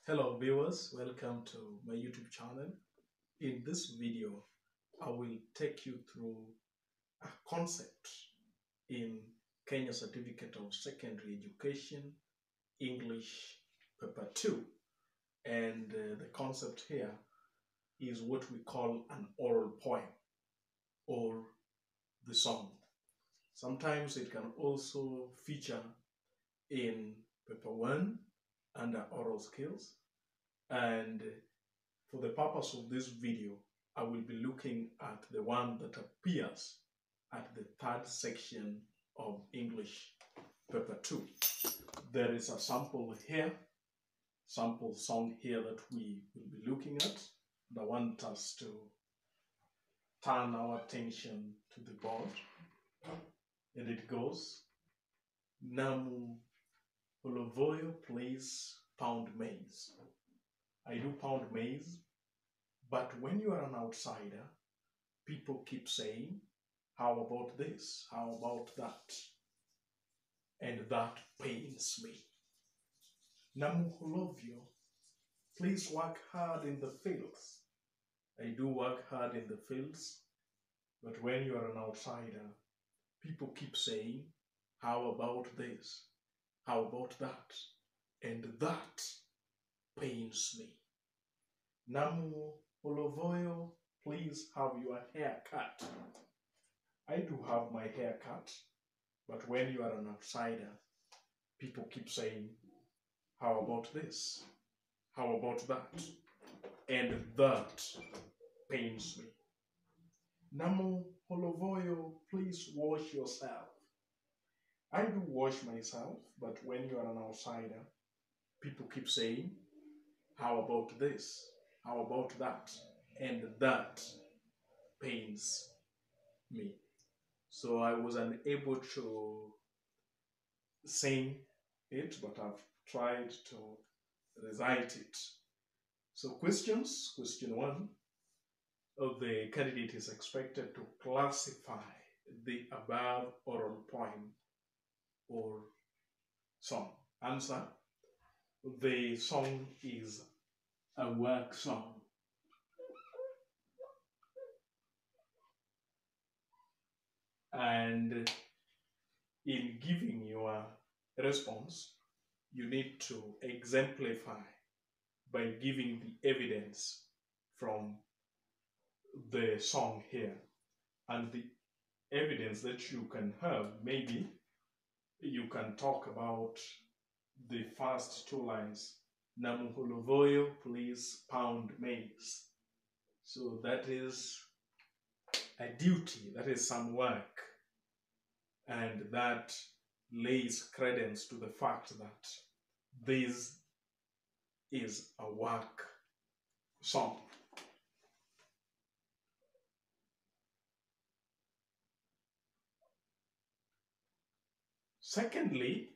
Hello viewers, welcome to my YouTube channel. In this video, I will take you through a concept in Kenya Certificate of Secondary Education, English Paper 2. And the concept here is what we call an oral poem or the song. Sometimes it can also feature in Paper 1 under oral skills. And for the purpose of this video, I will be looking at the one that appears at the third section of English Paper 2. There is a sample song here that we will be looking at. I want us to turn our attention to the board. And it goes, Namu Holovoyo plays pound maize. I do pound maize, but when you are an outsider, people keep saying, how about this? How about that? And that pains me. Namu Holovoyo, please work hard in the fields. I do work hard in the fields, but when you are an outsider, people keep saying, how about this? How about that? And that pains me. Namu Holovoyo, please have your hair cut. I do have my hair cut, but when you are an outsider, people keep saying, how about this? How about that? And that pains me. Namu Holovoyo, please wash yourself. I do wash myself, but when you are an outsider, people keep saying, how about this? How about that? And that pains me. So I was unable to sing it, but I've tried to recite it. So questions. Question 1. The candidate is expected to classify the above oral poem or song. Answer. The song is a work song. And in giving your response, you need to exemplify by giving the evidence from the song here. And the evidence that you can have, maybe you can talk about the first two lines. Namu Holovoyo, please pound maize. So that is a duty, that is some work. And that lays credence to the fact that this is a work song. Secondly,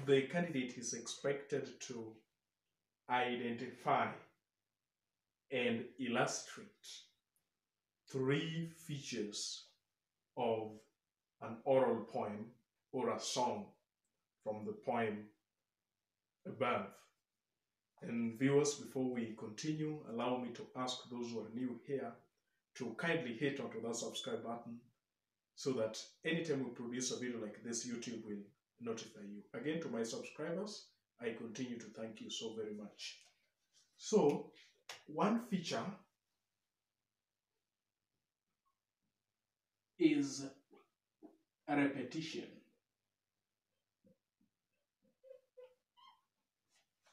the candidate is expected to identify and illustrate 3 features of an oral poem or a song from the poem above. And viewers, before we continue, allow me to ask those who are new here to kindly hit onto that subscribe button so that anytime we produce a video like this, YouTube will notify you. Again, to my subscribers, I continue to thank you so very much. So, one feature is a repetition.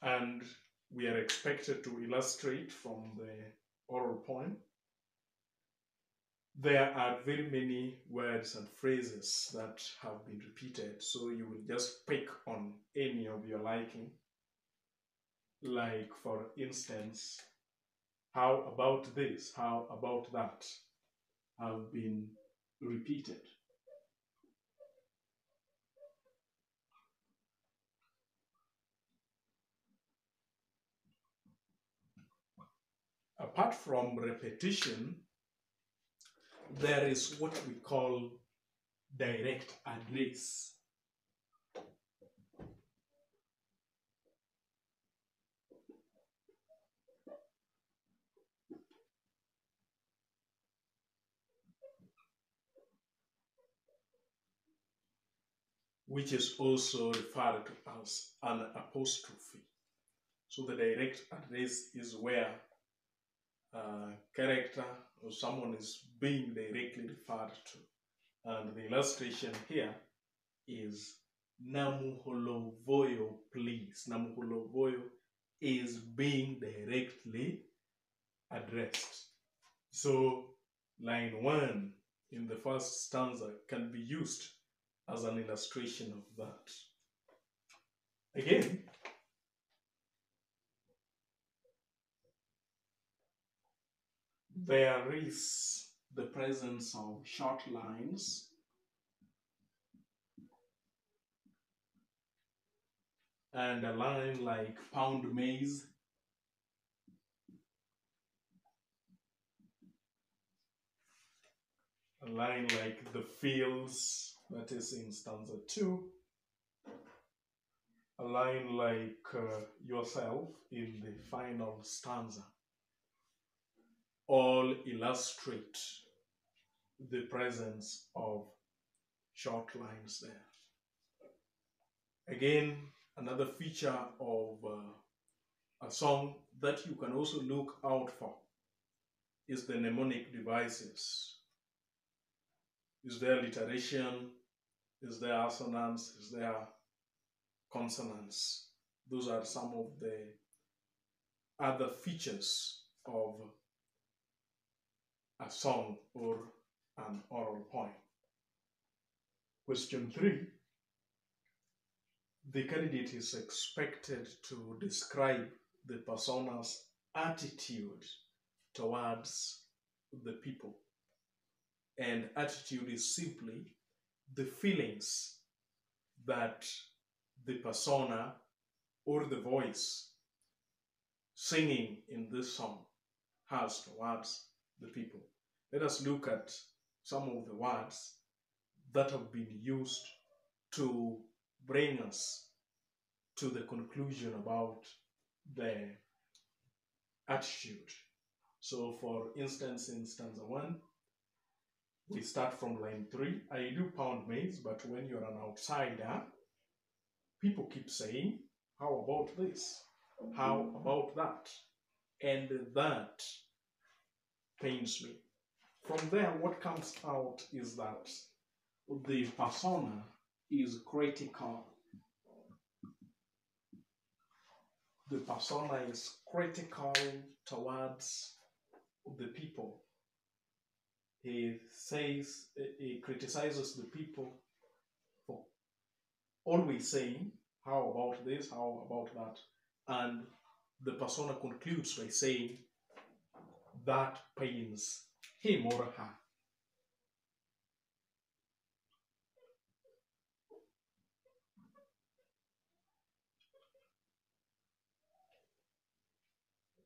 And we are expected to illustrate from the oral poem. There are very many words and phrases that have been repeated, so you will just pick on any of your liking. Like, for instance, how about this? How about that? Have been repeated. Apart from repetition, there is what we call direct address. which is also referred to as an apostrophe. So the direct address is where a character or someone is being directly referred to. And the illustration here is Namuholovoyo, please. Namuholovoyo is being directly addressed. So line 1 in the first stanza can be used as an illustration of that. Again, there is the presence of short lines and a line like pound maize, a line like the fields, that is in stanza 2, a line like yourself in the final stanza. All illustrate the presence of short lines there. Again, another feature of a song that you can also look out for is the mnemonic devices. Is there alliteration? Is there assonance? Is there consonance? Those are some of the other features of a song or an oral poem. Question 3. The candidate is expected to describe the persona's attitude towards the people. And attitude is simply the feelings that the persona or the voice singing in this song has towards the people. Let us look at some of the words that have been used to bring us to the conclusion about the attitude. So for instance, in stanza 1, we start from line 3. I do pound maize, but when you're an outsider, people keep saying, how about this? How about that? And that pains me. From there, what comes out is that the persona is critical. The persona is critical towards the people. He says, he criticizes the people for always saying, how about this, how about that? And the persona concludes by saying, that pains him or her.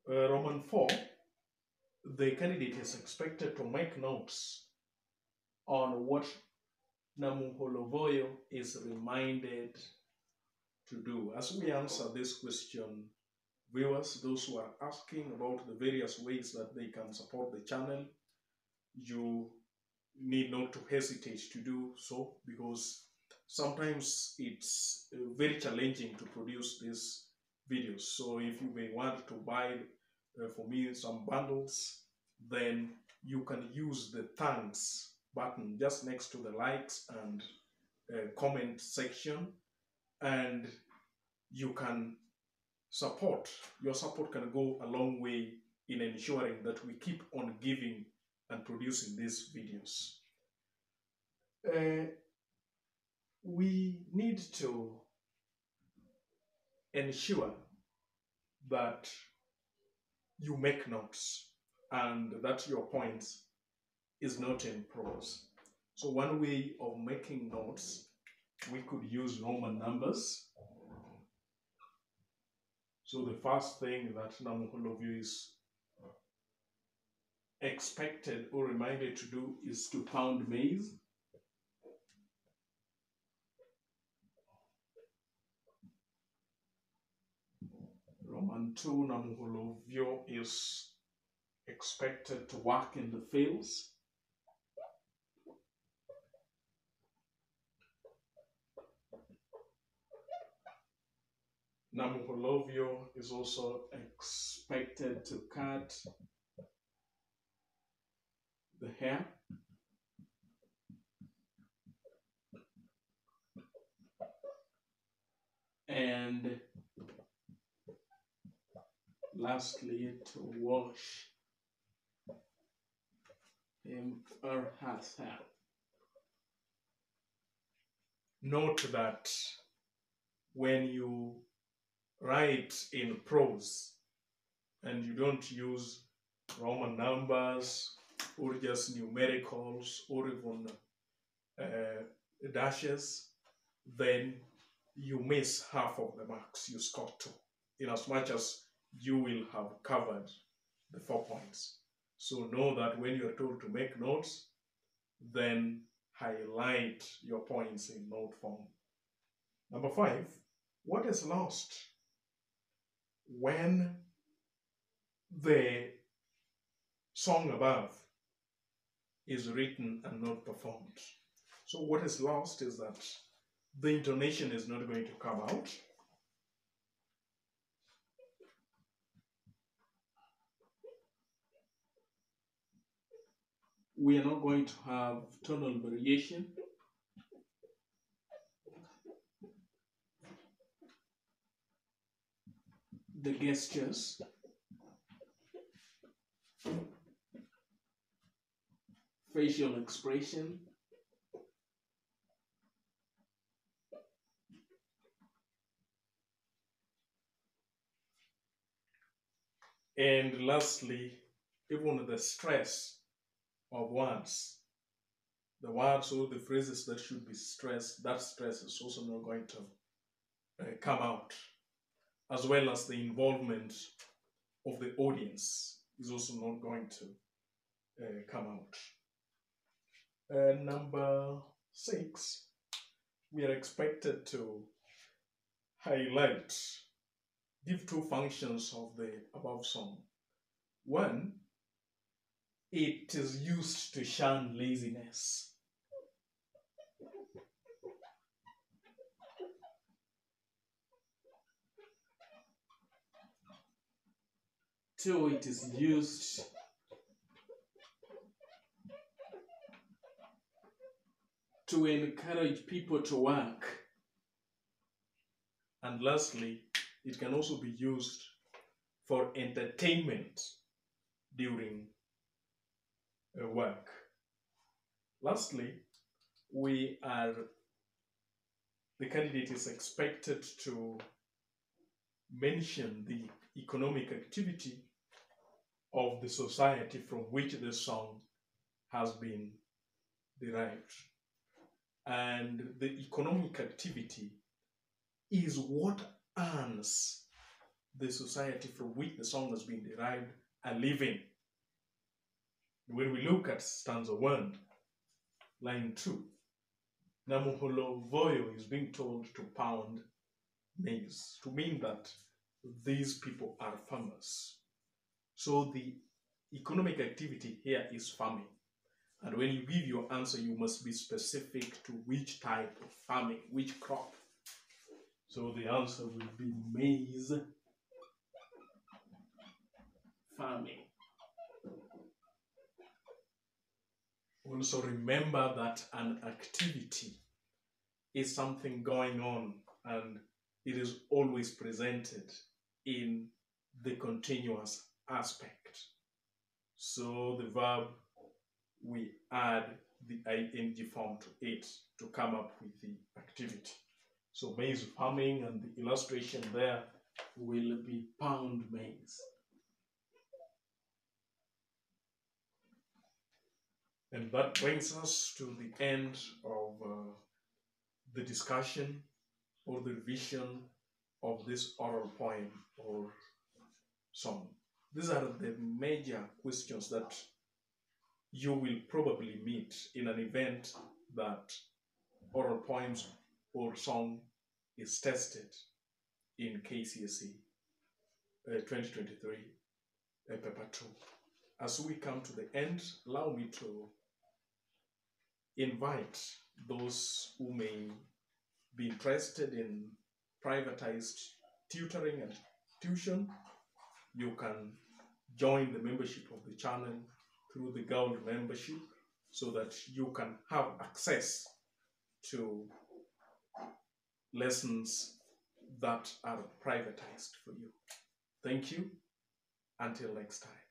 Roman 4, the candidate is expected to make notes on what Namuholovoyo is reminded to do. As we answer this question, viewers, those who are asking about the various ways that they can support the channel, you need not to hesitate to do so, because sometimes it's very challenging to produce these videos. So if you may want to buy for me some bundles, then you can use the thanks button just next to the likes and comment section, and you can support. Your support can go a long way in ensuring that we keep on giving and producing these videos. We need to ensure that you make notes and that your points is not in prose. So one way of making notes, we could use Roman numbers. So the first thing that Namuholovoyo is expected or reminded to do is to pound maize. Roman 2, Namuholovoyo is expected to work in the fields. Namuholovio is also expected to cut the hair. And lastly, to wash him or herself. Note that when you write in prose and you don't use Roman numbers or just numericals or even dashes, then you miss half of the marks you score to, in as much as you will have covered the 4 points. So know that when you're told to make notes, then highlight your points in note form. Number 5, what is lost when the song above is written and not performed? So what is lost is that the intonation is not going to come out. We are not going to have tonal variation. The gestures, facial expression, and lastly, even the stress of words. The words or the phrases that should be stressed, that stress is also not going to come out, as well as the involvement of the audience is also not going to come out. Number 6, we are expected to highlight, give 2 functions of the above song. 1, it is used to shun laziness. 2, it is used to encourage people to work. And lastly, it can also be used for entertainment during work. Lastly, the candidate is expected to mention the economic activity of the society from which the song has been derived. And the economic activity is what earns the society from which the song has been derived a living. When we look at stanza 1, line 2, Namuholovoyo is being told to pound maize, to mean that these people are farmers. So the economic activity here is farming. And when you give your answer, you must be specific to which type of farming, which crop. So the answer will be maize farming. Also remember that an activity is something going on and it is always presented in the continuous aspect. So the verb, we add the ing form to it to come up with the activity. So maize farming, and the illustration there will be pound maize. And that brings us to the end of the discussion or the revision of this oral poem or song. These are the major questions that you will probably meet in an event that oral poems or song is tested in Kcse 2023 paper 2. As we come to the end, allow me to invite those who may be interested in privatized tutoring and tuition, you can join the membership of the channel through the gold membership so that you can have access to lessons that are privatized for you. Thank you. Until next time.